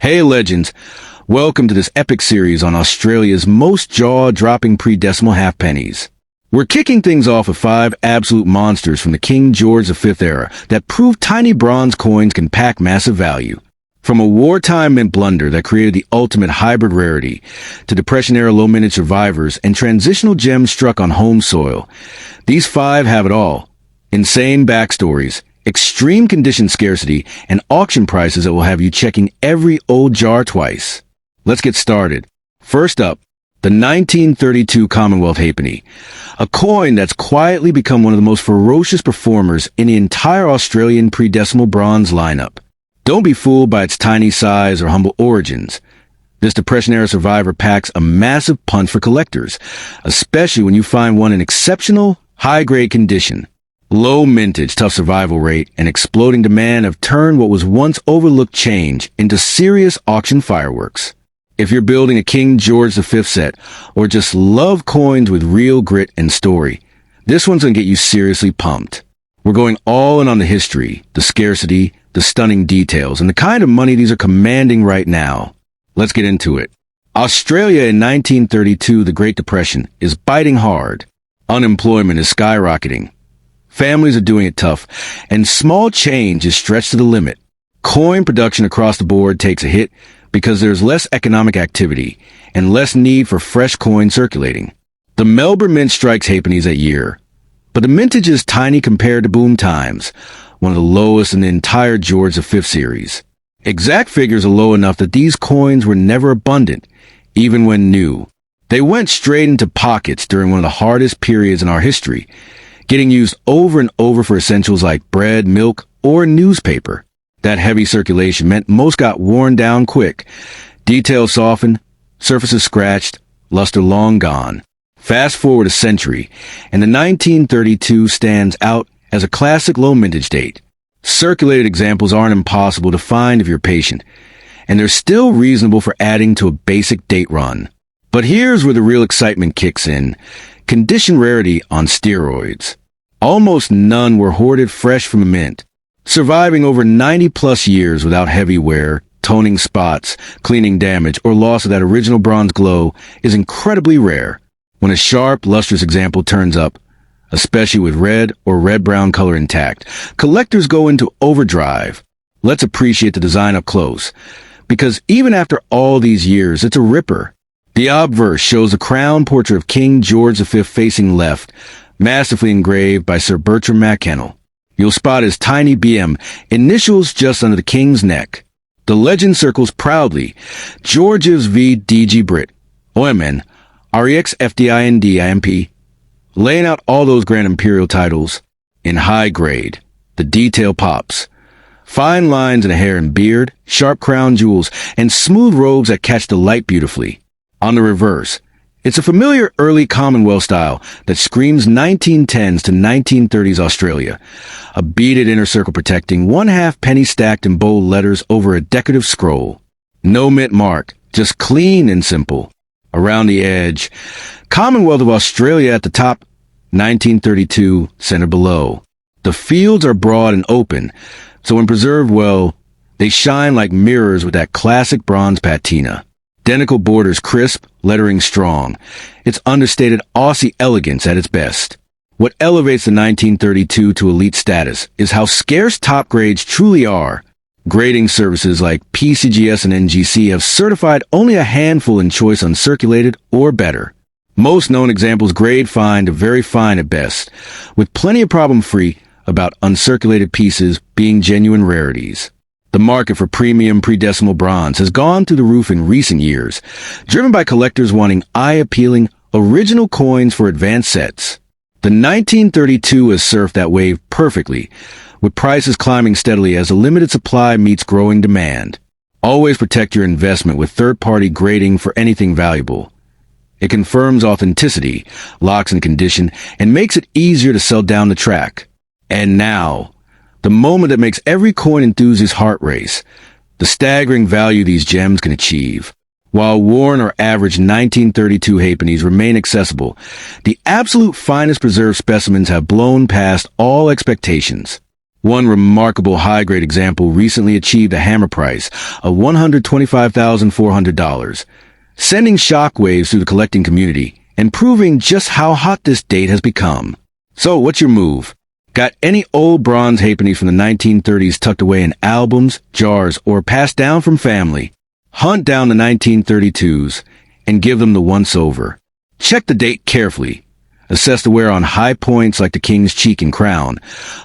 Hey legends, welcome to this epic series on Australia's most jaw-dropping pre-decimal halfpennies. We're kicking things off with 5 absolute monsters from the King George V era that prove tiny bronze coins can pack massive value. From a wartime mint blunder that created the ultimate hybrid rarity, to Depression-era low-mintage survivors and transitional gems struck on home soil, these 5 have it all. Insane backstories, extreme condition scarcity, and auction prices that will have you checking every old jar twice. Let's get started. First up, the 1932 Commonwealth Halfpenny, a coin that's quietly become one of the most ferocious performers in the entire Australian pre-decimal bronze lineup. Don't be fooled by its tiny size or humble origins. This Depression-era survivor packs a massive punch for collectors, especially when you find one in exceptional, high-grade condition. Low mintage, tough survival rate, and exploding demand have turned what was once overlooked change into serious auction fireworks. If you're building a King George V set, or just love coins with real grit and story, this one's gonna get you seriously pumped. We're going all in on the history, the scarcity, the stunning details, and the kind of money these are commanding right now. Let's get into it. Australia in 1932, the Great Depression, is biting hard. Unemployment is skyrocketing. Families are doing it tough, and small change is stretched to the limit. Coin production across the board takes a hit because there's less economic activity and less need for fresh coin circulating. The Melbourne Mint strikes halfpennies that year, but the mintage is tiny compared to boom times, one of the lowest in the entire George V series. Exact figures are low enough that these coins were never abundant, even when new. They went straight into pockets during one of the hardest periods in our history, getting used over and over for essentials like bread, milk, or newspaper. That heavy circulation meant most got worn down quick. Details softened, surfaces scratched, luster long gone. Fast forward a century, and the 1932 stands out as a classic low mintage date. Circulated examples aren't impossible to find if you're patient, and they're still reasonable for adding to a basic date run. But here's where the real excitement kicks in. Condition rarity on steroids. Almost none were hoarded fresh from a mint, surviving over 90-plus years without heavy wear, toning spots, cleaning damage, or loss of that original bronze glow is incredibly rare. When a sharp, lustrous example turns up, especially with red or red-brown color intact, collectors go into overdrive. Let's appreciate the design up close, because even after all these years, it's a ripper. The obverse shows a crown portrait of King George V facing left, masterfully engraved by Sir Bertram McKennell. You'll spot his tiny BM, initials just under the king's neck. The legend circles proudly, Georges V. DG Brit, OMN, REX FDIND IMP, laying out all those grand imperial titles in high grade. The detail pops. Fine lines in the hair and beard, sharp crown jewels, and smooth robes that catch the light beautifully. On the reverse, it's a familiar early Commonwealth style that screams 1910s to 1930s Australia. A beaded inner circle protecting 1 halfpenny stacked in bold letters over a decorative scroll. No mint mark, just clean and simple. Around the edge, Commonwealth of Australia at the top, 1932, center below. The fields are broad and open, so when preserved well, they shine like mirrors with that classic bronze patina. Identical borders crisp, lettering strong. It's understated Aussie elegance at its best. What elevates the 1932 to elite status is how scarce top grades truly are. Grading services like PCGS and NGC have certified only a handful in choice uncirculated or better. Most known examples grade fine to very fine at best, with plenty of problem-free about uncirculated pieces being genuine rarities. The market for premium pre-decimal bronze has gone through the roof in recent years, driven by collectors wanting eye-appealing, original coins for advanced sets. The 1932 has surfed that wave perfectly, with prices climbing steadily as a limited supply meets growing demand. Always protect your investment with third-party grading for anything valuable. It confirms authenticity, locks in condition, and makes it easier to sell down the track. And now, the moment that makes every coin enthusiast's heart race, the staggering value these gems can achieve. While worn or average 1932 halfpennies remain accessible, the absolute finest preserved specimens have blown past all expectations. One remarkable high-grade example recently achieved a hammer price of $125,400, sending shockwaves through the collecting community and proving just how hot this date has become. So, what's your move? Got any old bronze halfpennies from the 1930s tucked away in albums, jars, or passed down from family? Hunt down the 1932s and give them the once-over. Check the date carefully. Assess the wear on high points like the king's cheek and crown.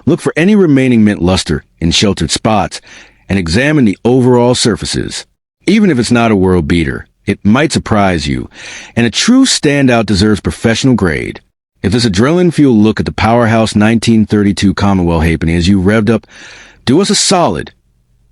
Look for any remaining mint luster in sheltered spots and examine the overall surfaces. Even if it's not a world beater, it might surprise you, and a true standout deserves professional grade. If this adrenaline-fueled look at the powerhouse 1932 Commonwealth halfpenny as you revved up, do us a solid.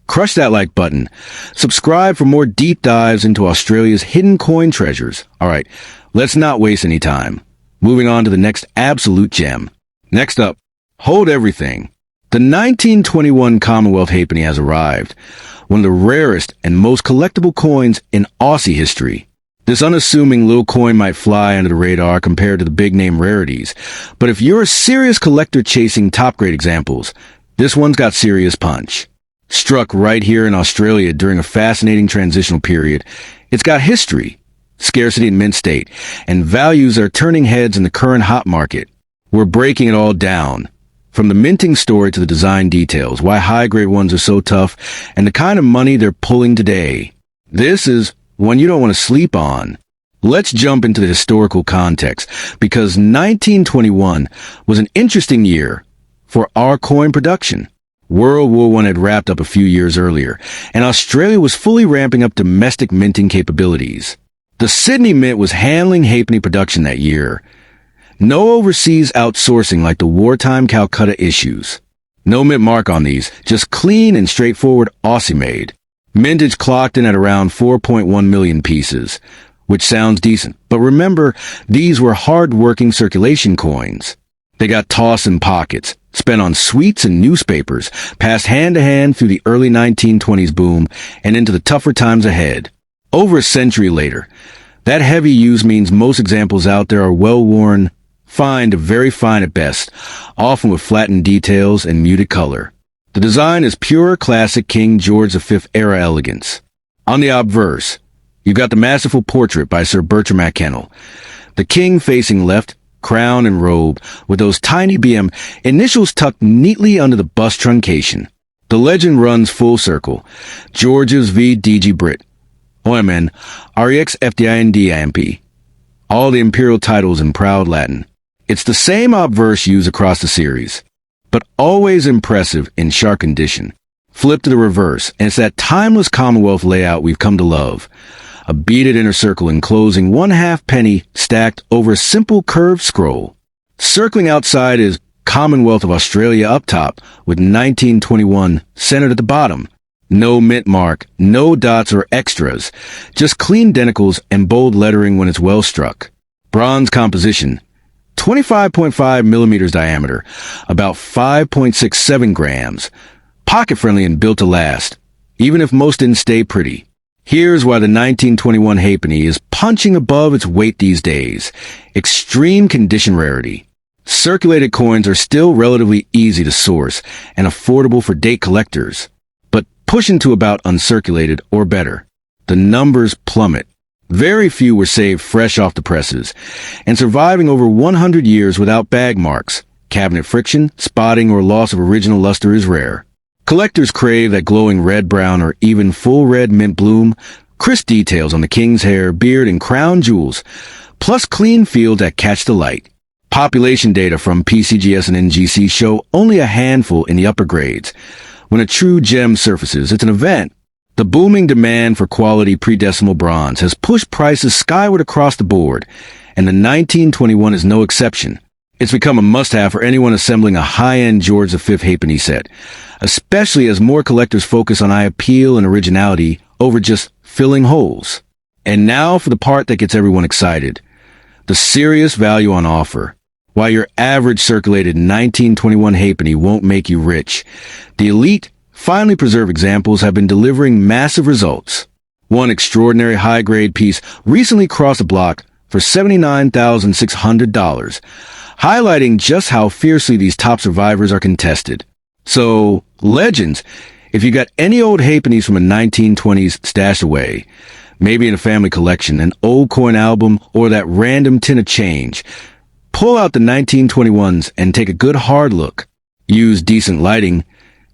Crush that like button. Subscribe for more deep dives into Australia's hidden coin treasures. All right, let's not waste any time. Moving on to the next absolute gem. Next up, hold everything. The 1921 Commonwealth halfpenny has arrived, one of the rarest and most collectible coins in Aussie history. This unassuming little coin might fly under the radar compared to the big-name rarities, but if you're a serious collector chasing top-grade examples, this one's got serious punch. Struck right here in Australia during a fascinating transitional period, it's got history, scarcity in mint state, and values are turning heads in the current hot market. We're breaking it all down, from the minting story to the design details, why high-grade ones are so tough, and the kind of money they're pulling today. This is one you don't want to sleep on. Let's jump into the historical context, because 1921 was an interesting year for our coin production. World War I had wrapped up a few years earlier, and Australia was fully ramping up domestic minting capabilities. The Sydney Mint was handling halfpenny production that year. No overseas outsourcing like the wartime Calcutta issues. No mint mark on these, just clean and straightforward Aussie-made. Mintage clocked in at around 4.1 million pieces, which sounds decent. But remember, these were hard-working circulation coins. They got tossed in pockets, spent on sweets and newspapers, passed hand-to-hand through the early 1920s boom and into the tougher times ahead. Over a century later, that heavy use means most examples out there are well-worn, fine to very fine at best, often with flattened details and muted color. The design is pure classic King George V era elegance. On the obverse, you've got the masterful portrait by Sir Bertram Mackennal. The king facing left, crown and robe, with those tiny BM initials tucked neatly under the bust truncation. The legend runs full circle. George's V DG Brit. OMN, REX FDIND AMP. All the imperial titles in proud Latin. It's the same obverse used across the series, but always impressive in sharp condition. Flip to the reverse, and it's that timeless Commonwealth layout we've come to love. A beaded inner circle enclosing one halfpenny stacked over a simple curved scroll. Circling outside is Commonwealth of Australia up top, with 1921 centered at the bottom. No mint mark, no dots or extras, just clean denticles and bold lettering when it's well struck. Bronze composition, 25.5 millimeters diameter, about 5.67 grams. Pocket-friendly and built to last, even if most didn't stay pretty. Here's why the 1921 halfpenny is punching above its weight these days. Extreme condition rarity. Circulated coins are still relatively easy to source and affordable for date collectors, but pushing to about uncirculated or better. The numbers plummet. Very few were saved fresh off the presses, and surviving over 100 years without bag marks, cabinet friction, spotting, or loss of original luster is rare. Collectors crave that glowing red, brown, or even full red mint bloom, crisp details on the king's hair, beard, and crown jewels, plus clean fields that catch the light. Population data from PCGS and NGC show only a handful in the upper grades. When a true gem surfaces, it's an event. The booming demand for quality pre-decimal bronze has pushed prices skyward across the board, and the 1921 is no exception. It's become a must-have for anyone assembling a high-end George V halfpenny set, especially as more collectors focus on eye appeal and originality over just filling holes. And now for the part that gets everyone excited. The serious value on offer. While your average circulated 1921 halfpenny won't make you rich, the elite, finely preserved examples have been delivering massive results. One extraordinary high-grade piece recently crossed the block for $79,600, highlighting just how fiercely these top survivors are contested. So, legends. If you got any old halfpennies from a 1920s stashed away, maybe in a family collection, an old coin album, or that random tin of change, pull out the 1921s and take a good hard look. Use decent lighting,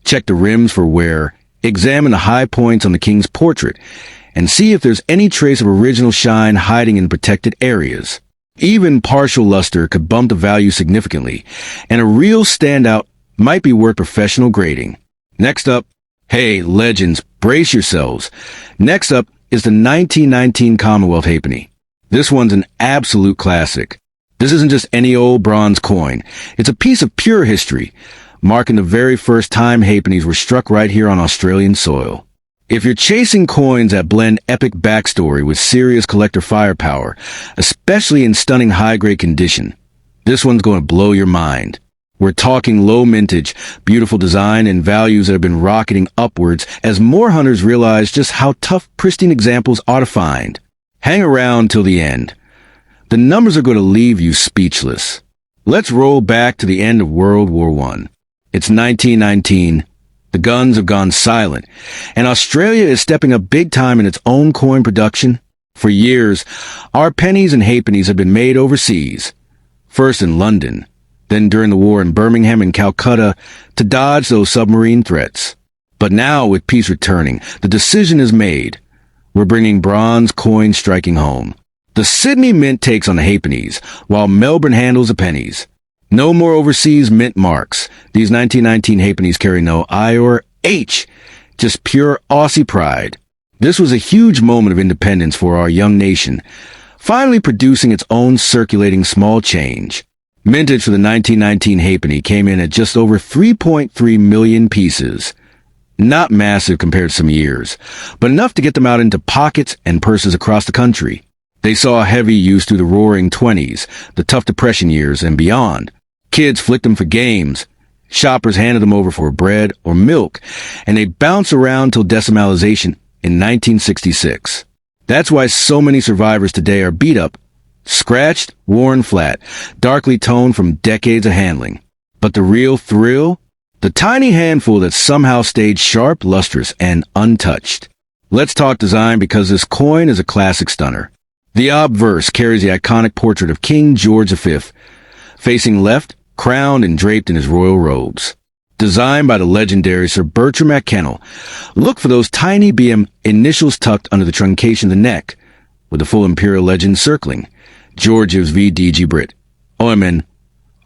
check the rims for wear, examine the high points on the king's portrait, and see if there's any trace of original shine hiding in protected areas. Even partial luster could bump the value significantly, and a real standout might be worth professional grading. Next up, hey, legends, brace yourselves. Next up is the 1919 Commonwealth Halfpenny. This one's an absolute classic. This isn't just any old bronze coin. It's a piece of pure history, marking the very first time halfpennies were struck right here on Australian soil. If you're chasing coins that blend epic backstory with serious collector firepower, especially in stunning high-grade condition, this one's going to blow your mind. We're talking low mintage, beautiful design, and values that have been rocketing upwards as more hunters realize just how tough pristine examples are to find. Hang around till the end. The numbers are going to leave you speechless. Let's roll back to the end of World War I. It's 1919. The guns have gone silent, and Australia is stepping up big time in its own coin production. For years, our pennies and halfpennies have been made overseas. First in London, then during the war in Birmingham and Calcutta to dodge those submarine threats. But now, with peace returning, the decision is made. We're bringing bronze coins striking home. The Sydney Mint takes on the halfpennies, while Melbourne handles the pennies. No more overseas mint marks. These 1919 halfpennies carry no I or H, just pure Aussie pride. This was a huge moment of independence for our young nation, finally producing its own circulating small change. Mintage for the 1919 halfpenny came in at just over 3.3 million pieces. Not massive compared to some years, but enough to get them out into pockets and purses across the country. They saw heavy use through the roaring 20s, the tough depression years, and beyond. Kids flicked them for games. Shoppers handed them over for bread or milk, and they bounced around till decimalization in 1966. That's why so many survivors today are beat up, scratched, worn flat, darkly toned from decades of handling. But the real thrill? The tiny handful that somehow stayed sharp, lustrous, and untouched. Let's talk design because this coin is a classic stunner. The obverse carries the iconic portrait of King George V, facing left, crowned and draped in his royal robes. Designed by the legendary Sir Bertram McKennell, look for those tiny BM initials tucked under the truncation of the neck, with the full imperial legend circling. George's VDG Brit, OMN,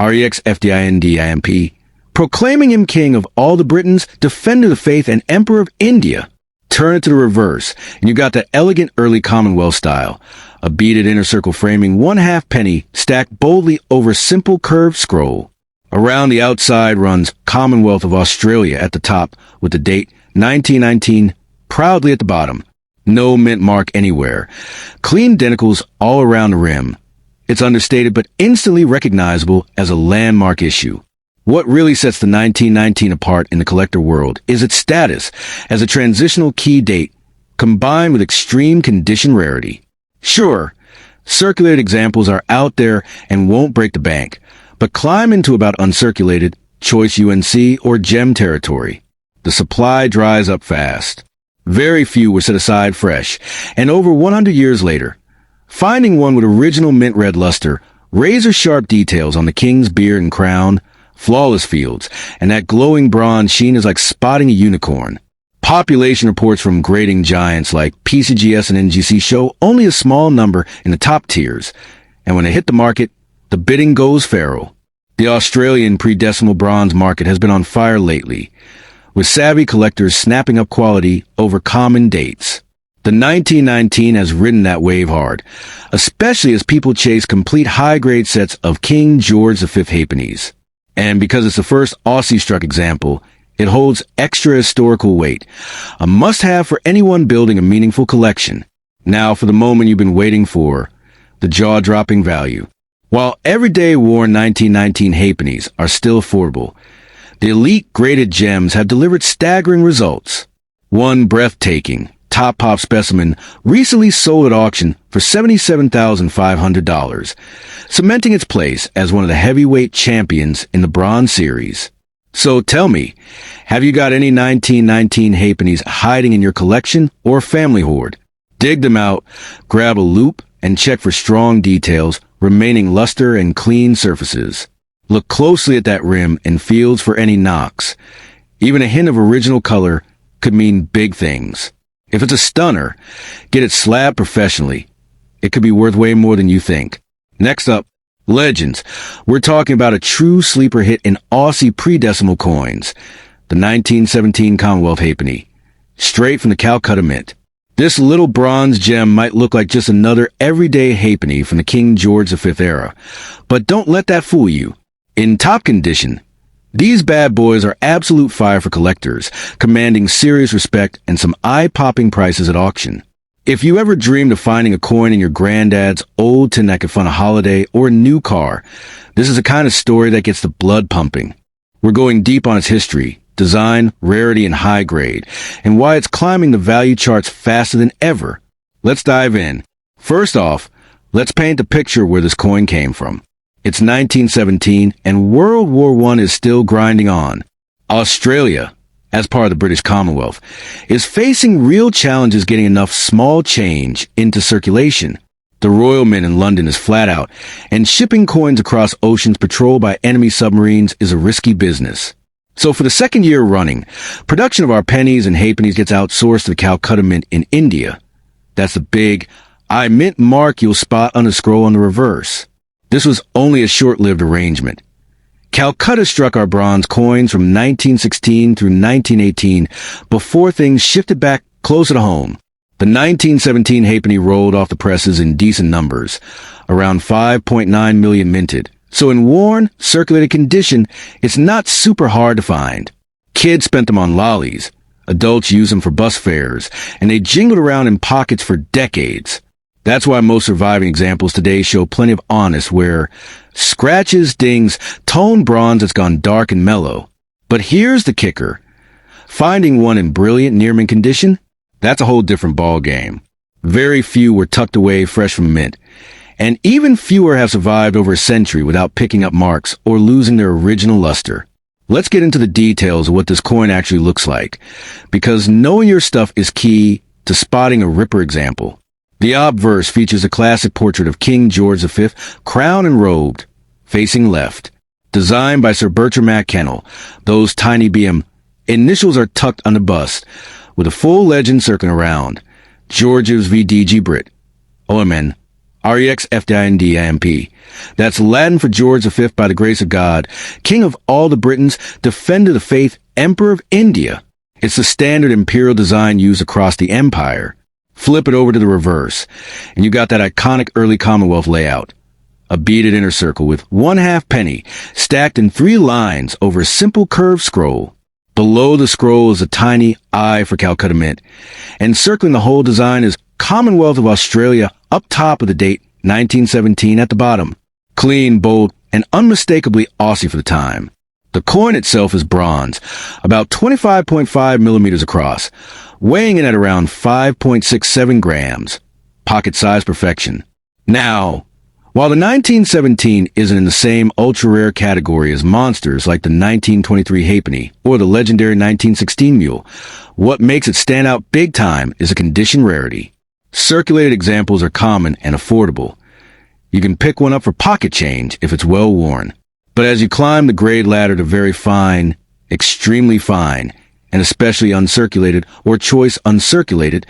REX FDINDIMP, proclaiming him king of all the Britons, defender of the faith, and emperor of India. Turn it to the reverse, and you got that elegant early Commonwealth style. A beaded inner circle framing one halfpenny stacked boldly over a simple curved scroll. Around the outside runs Commonwealth of Australia at the top, with the date 1919 proudly at the bottom. No mint mark anywhere. Clean denticles all around the rim. It's understated but instantly recognizable as a landmark issue. What really sets the 1919 apart in the collector world is its status as a transitional key date combined with extreme condition rarity. Sure, circulated examples are out there and won't break the bank, but climb into about uncirculated, choice UNC, or gem territory. The supply dries up fast. Very few were set aside fresh, and over 100 years later, finding one with original mint red luster, razor-sharp details on the king's beard and crown, flawless fields, and that glowing bronze sheen is like spotting a unicorn. Population reports from grading giants like PCGS and NGC show only a small number in the top tiers, and when they hit the market, the bidding goes feral. The Australian pre-decimal bronze market has been on fire lately, with savvy collectors snapping up quality over common dates. The 1919 has ridden that wave hard, especially as people chase complete high-grade sets of King George V halfpennies. And because it's the first Aussie-struck example, it holds extra historical weight, a must-have for anyone building a meaningful collection. Now for the moment you've been waiting for, the jaw-dropping value. While everyday worn 1919 halfpennies are still affordable, the elite graded gems have delivered staggering results. One breathtaking, top-pop specimen recently sold at auction for $77,500, cementing its place as one of the heavyweight champions in the bronze series. So tell me, have you got any 1919 halfpennies hiding in your collection or family hoard? Dig them out, grab a loupe, and check for strong details, remaining luster and clean surfaces. Look closely at that rim and fields for any knocks. Even a hint of original color could mean big things. If it's a stunner, get it slabbed professionally. It could be worth way more than you think. Next up, legends. We're talking about a true sleeper hit in Aussie pre-decimal coins, the 1917 Commonwealth Halfpenny, straight from the Calcutta Mint. This little bronze gem might look like just another everyday halfpenny from the King George V era, but don't let that fool you. In top condition, these bad boys are absolute fire for collectors, commanding serious respect and some eye-popping prices at auction. If you ever dreamed of finding a coin in your granddad's old tin that could fund a holiday or a new car, this is the kind of story that gets the blood pumping. We're going deep on its history, design, rarity, and high grade, and why it's climbing the value charts faster than ever. Let's dive in. First off, let's paint the picture where this coin came from. It's 1917, and World War I is still grinding on. Australia, as part of the British Commonwealth, is facing real challenges getting enough small change into circulation. The Royal Mint in London is flat out, and shipping coins across oceans patrolled by enemy submarines is a risky business. So for the second year running, production of our pennies and halfpennies gets outsourced to the Calcutta Mint in India. That's the big I mint mark you'll spot on the scroll on the reverse. This was only a short-lived arrangement. Calcutta struck our bronze coins from 1916 through 1918 before things shifted back closer to home. The 1917 halfpenny rolled off the presses in decent numbers, around 5.9 million minted. So in worn, circulated condition, it's not super hard to find. Kids spent them on lollies. Adults used them for bus fares, and they jingled around in pockets for decades. That's why most surviving examples today show plenty of honest where scratches, dings, toned bronze that's gone dark and mellow. But here's the kicker. Finding one in brilliant near-mint condition, that's a whole different ball game. Very few were tucked away fresh from mint, and even fewer have survived over a century without picking up marks or losing their original luster. Let's get into the details of what this coin actually looks like, because knowing your stuff is key to spotting a ripper example. The obverse features a classic portrait of King George V, crowned and robed, facing left. Designed by Sir Bertram McKennell, those tiny BM initials are tucked on the bust, with a full legend circling around. George's VDG Brit. OMN. REX FDIND. That's Latin for George V by the grace of God, King of all the Britons, Defender of the Faith, Emperor of India. It's the standard imperial design used across the empire. Flip it over to the reverse, and you got that iconic early Commonwealth layout. A beaded inner circle with 1 halfpenny stacked in 3 lines over a simple curved scroll. Below the scroll is a tiny I for Calcutta Mint, and circling the whole design is Commonwealth of Australia up top with the date 1917 at the bottom. Clean, bold, and unmistakably Aussie for the time. The coin itself is bronze, about 25.5 millimeters across, weighing in at around 5.67 grams. Pocket size perfection. Now, while the 1917 isn't in the same ultra-rare category as monsters like the 1923 halfpenny or the legendary 1916 mule, what makes it stand out big time is a condition rarity. Circulated examples are common and affordable. You can pick one up for pocket change if it's well worn. But as you climb the grade ladder to very fine, extremely fine, and especially uncirculated or choice uncirculated,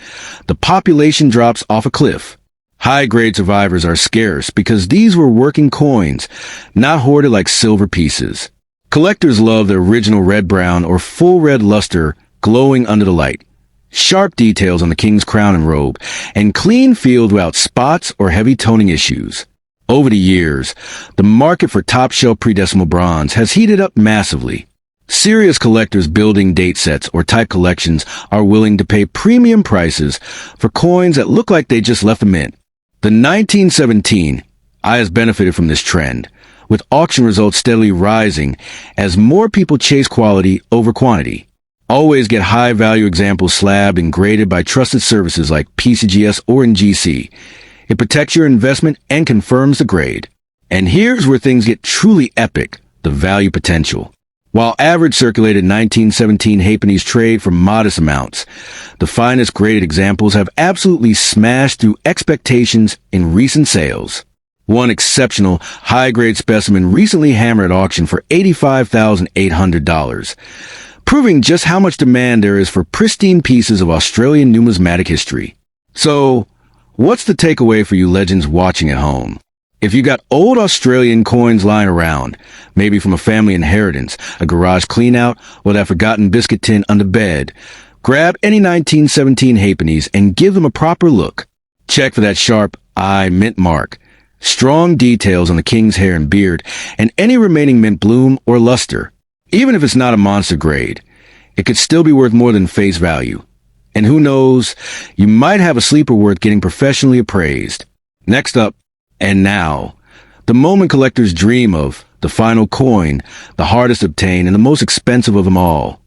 the population drops off a cliff. High-grade survivors are scarce because these were working coins, not hoarded like silver pieces. Collectors love the original red-brown or full red luster glowing under the light, sharp details on the king's crown and robe, and clean field without spots or heavy toning issues. Over the years, the market for top-shelf pre-decimal bronze has heated up massively. Serious collectors building date sets or type collections are willing to pay premium prices for coins that look like they just left the mint. The 1917 has benefited from this trend, with auction results steadily rising as more people chase quality over quantity. Always get high-value examples slabbed and graded by trusted services like PCGS or NGC. It protects your investment and confirms the grade. And here's where things get truly epic, the value potential. While average circulated 1917 halfpennies trade for modest amounts, the finest graded examples have absolutely smashed through expectations in recent sales. One exceptional, high-grade specimen recently hammered at auction for $85,800, proving just how much demand there is for pristine pieces of Australian numismatic history. So, what's the takeaway for you legends watching at home? If you got old Australian coins lying around, maybe from a family inheritance, a garage cleanout, or that forgotten biscuit tin under bed, grab any 1917 halfpennies and give them a proper look. Check for that sharp eye mint mark, strong details on the king's hair and beard, and any remaining mint bloom or luster. Even if it's not a monster grade, it could still be worth more than face value. And who knows, you might have a sleeper worth getting professionally appraised. Next up, and now, the moment collectors dream of, the final coin, the hardest to obtain and the most expensive of them all.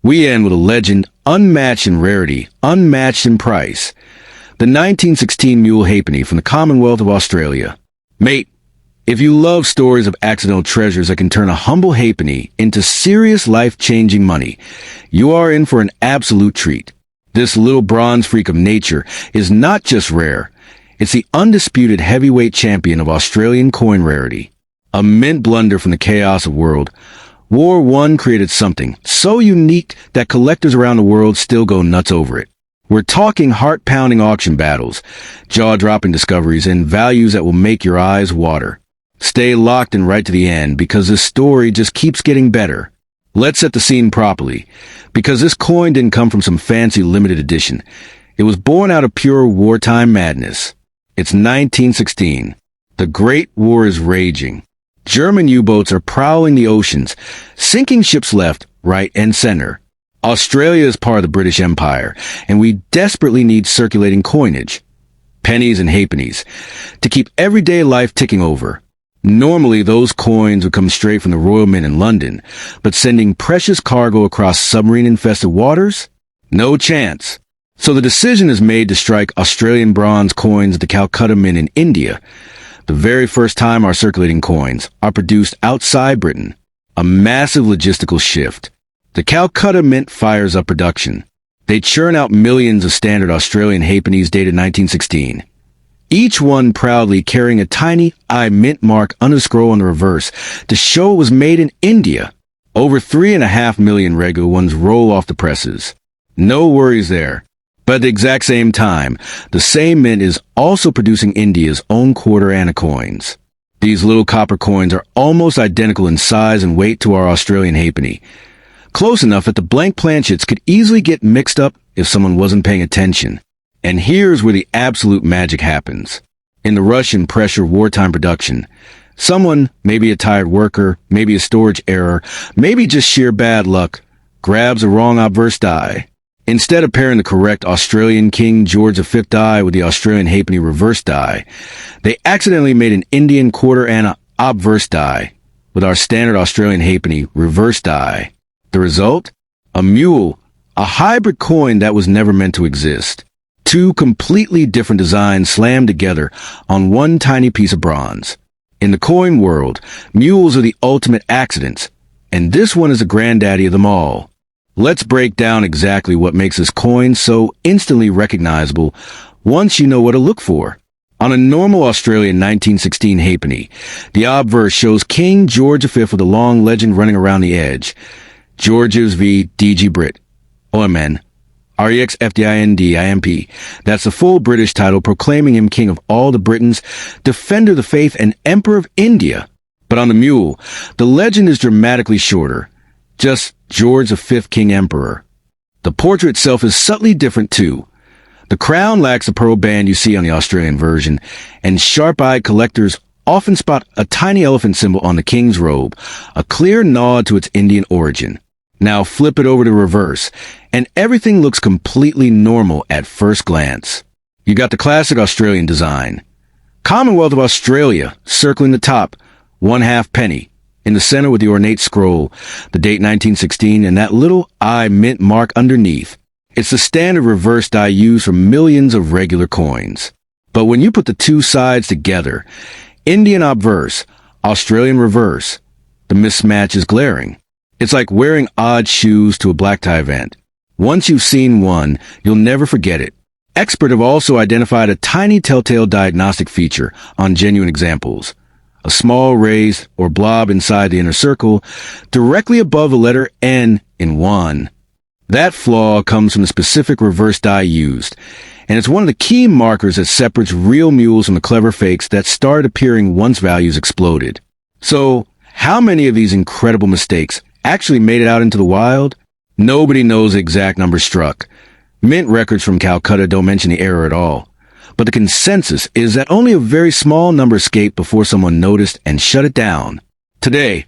We end with a legend unmatched in rarity, unmatched in price. The 1916 Mule Halfpenny from the Commonwealth of Australia. Mate, if you love stories of accidental treasures that can turn a humble halfpenny into serious life-changing money, you are in for an absolute treat. This little bronze freak of nature is not just rare, it's the undisputed heavyweight champion of Australian coin rarity. A mint blunder from the chaos of world. War I created something so unique that collectors around the world still go nuts over it. We're talking heart-pounding auction battles, jaw-dropping discoveries, and values that will make your eyes water. Stay locked and right to the end, because this story just keeps getting better. Let's set the scene properly, because this coin didn't come from some fancy limited edition. It was born out of pure wartime madness. It's 1916. The Great War is raging. German U-boats are prowling the oceans, sinking ships left, right, and center. Australia is part of the British Empire, and we desperately need circulating coinage, pennies and halfpennies, to keep everyday life ticking over. Normally, those coins would come straight from the Royal Mint in London, but sending precious cargo across submarine-infested waters? No chance. So the decision is made to strike Australian bronze coins at the Calcutta Mint in India, the very first time our circulating coins are produced outside Britain. A massive logistical shift. The Calcutta Mint fires up production. They churn out millions of standard Australian halfpennies dated 1916, each one proudly carrying a tiny I mint mark underscroll on the reverse to show it was made in India. Over 3.5 million regular ones roll off the presses. No worries there. But at the exact same time, the same mint is also producing India's own quarter anna coins. These little copper coins are almost identical in size and weight to our Australian halfpenny. Close enough that the blank planchets could easily get mixed up if someone wasn't paying attention. And here's where the absolute magic happens. In the rush and pressure of wartime production, someone, maybe a tired worker, maybe a storage error, maybe just sheer bad luck, grabs a wrong obverse die. Instead of pairing the correct Australian King George V die with the Australian halfpenny reverse die, they accidentally made an Indian quarter anna obverse die with our standard Australian halfpenny reverse die. The result? A mule, a hybrid coin that was never meant to exist. Two completely different designs slammed together on one tiny piece of bronze. In the coin world, mules are the ultimate accidents, and this one is the granddaddy of them all. Let's break down exactly what makes this coin so instantly recognizable once you know what to look for. On a normal Australian 1916 halfpenny, the obverse shows King George V with a long legend running around the edge. Georges v. DG Brit. OMN. REXFDINDIMP. That's the full British title proclaiming him king of all the Britons, defender of the faith, and emperor of India. But on the mule, the legend is dramatically shorter. Just George V King Emperor. The portrait itself is subtly different too. The crown lacks the pearl band you see on the Australian version, and sharp-eyed collectors often spot a tiny elephant symbol on the king's robe, a clear nod to its Indian origin. Now flip it over to reverse, and everything looks completely normal at first glance. You got the classic Australian design. Commonwealth of Australia, circling the top, 1 halfpenny. In the center with the ornate scroll, the date 1916, and that little I mint mark underneath. It's the standard reverse die used for millions of regular coins. But when you put the two sides together, Indian obverse, Australian reverse, the mismatch is glaring. It's like wearing odd shoes to a black tie event. Once you've seen one, you'll never forget it. Experts have also identified a tiny telltale diagnostic feature on genuine examples. A small raised or blob inside the inner circle, directly above the letter N in one. That flaw comes from the specific reverse dye used, and it's one of the key markers that separates real mules from the clever fakes that started appearing once values exploded. So, how many of these incredible mistakes actually made it out into the wild? Nobody knows the exact number struck. Mint records from Calcutta don't mention the error at all. But the consensus is that only a very small number escaped before someone noticed and shut it down. Today,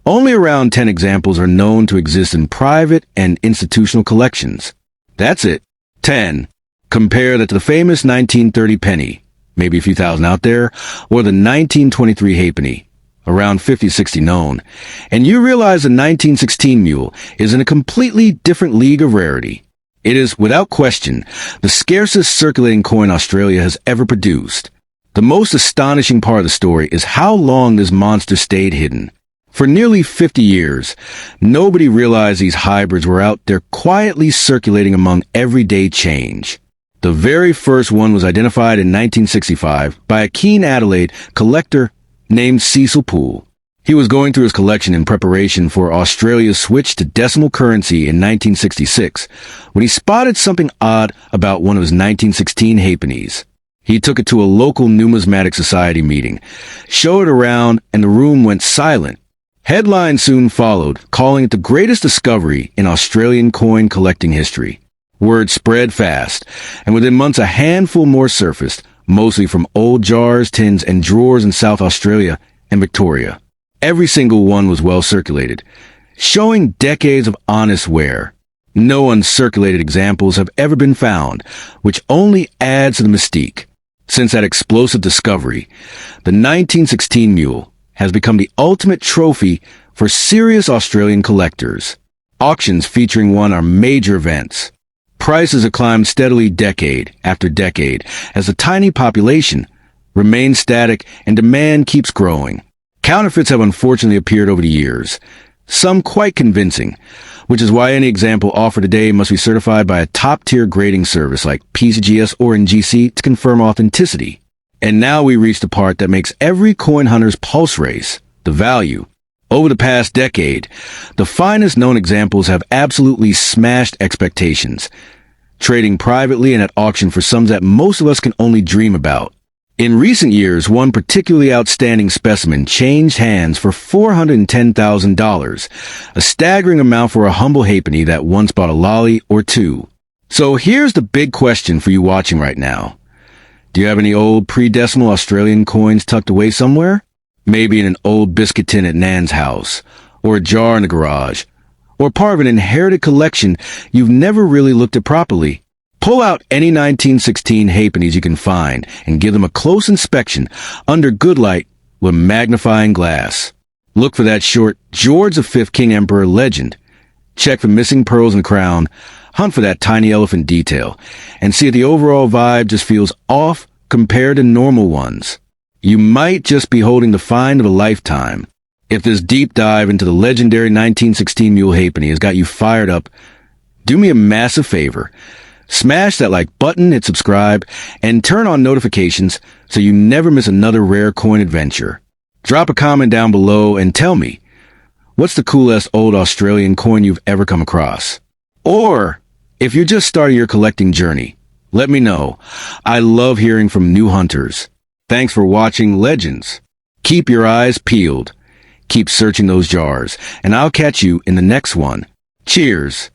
only around 10 examples are known to exist in private and institutional collections. That's it. 10. Compare that to the famous 1930 penny, maybe a few thousand out there, or the 1923 halfpenny, around 50-60 known, and you realize the 1916 mule is in a completely different league of rarity. It is, without question, the scarcest circulating coin Australia has ever produced. The most astonishing part of the story is how long this monster stayed hidden. For nearly 50 years, nobody realized these hybrids were out there quietly circulating among everyday change. The very first one was identified in 1965 by a keen Adelaide collector named Cecil Poole. He was going through his collection in preparation for Australia's switch to decimal currency in 1966 when he spotted something odd about one of his 1916 halfpennies. He took it to a local Numismatics Society meeting, showed it around, and the room went silent. Headlines soon followed, calling it the greatest discovery in Australian coin collecting history. Word spread fast, and within months a handful more surfaced, mostly from old jars, tins, and drawers in South Australia and Victoria. Every single one was well circulated, showing decades of honest wear. No uncirculated examples have ever been found, which only adds to the mystique. Since that explosive discovery, the 1916 mule has become the ultimate trophy for serious Australian collectors. Auctions featuring one are major events. Prices have climbed steadily decade after decade as the tiny population remains static and demand keeps growing. Counterfeits have unfortunately appeared over the years, some quite convincing, which is why any example offered today must be certified by a top-tier grading service like PCGS or NGC to confirm authenticity. And now we reach the part that makes every coin hunter's pulse race, the value. Over the past decade, the finest known examples have absolutely smashed expectations, trading privately and at auction for sums that most of us can only dream about. In recent years, one particularly outstanding specimen changed hands for $410,000, a staggering amount for a humble halfpenny that once bought a lolly or two. So here's the big question for you watching right now. Do you have any old pre-decimal Australian coins tucked away somewhere? Maybe in an old biscuit tin at Nan's house, or a jar in the garage, or part of an inherited collection you've never really looked at properly. Pull out any 1916 halfpennies you can find and give them a close inspection under good light with magnifying glass. Look for that short George V King Emperor legend. Check for missing pearls in the crown, hunt for that tiny elephant detail, and see if the overall vibe just feels off compared to normal ones. You might just be holding the find of a lifetime. If this deep dive into the legendary 1916 Mule Halfpenny has got you fired up, do me a massive favor. Smash that like button, hit subscribe, and turn on notifications so you never miss another rare coin adventure. Drop a comment down below and tell me, what's the coolest old Australian coin you've ever come across? Or, if you're just starting your collecting journey, let me know. I love hearing from new hunters. Thanks for watching Legends. Keep your eyes peeled. Keep searching those jars, and I'll catch you in the next one. Cheers.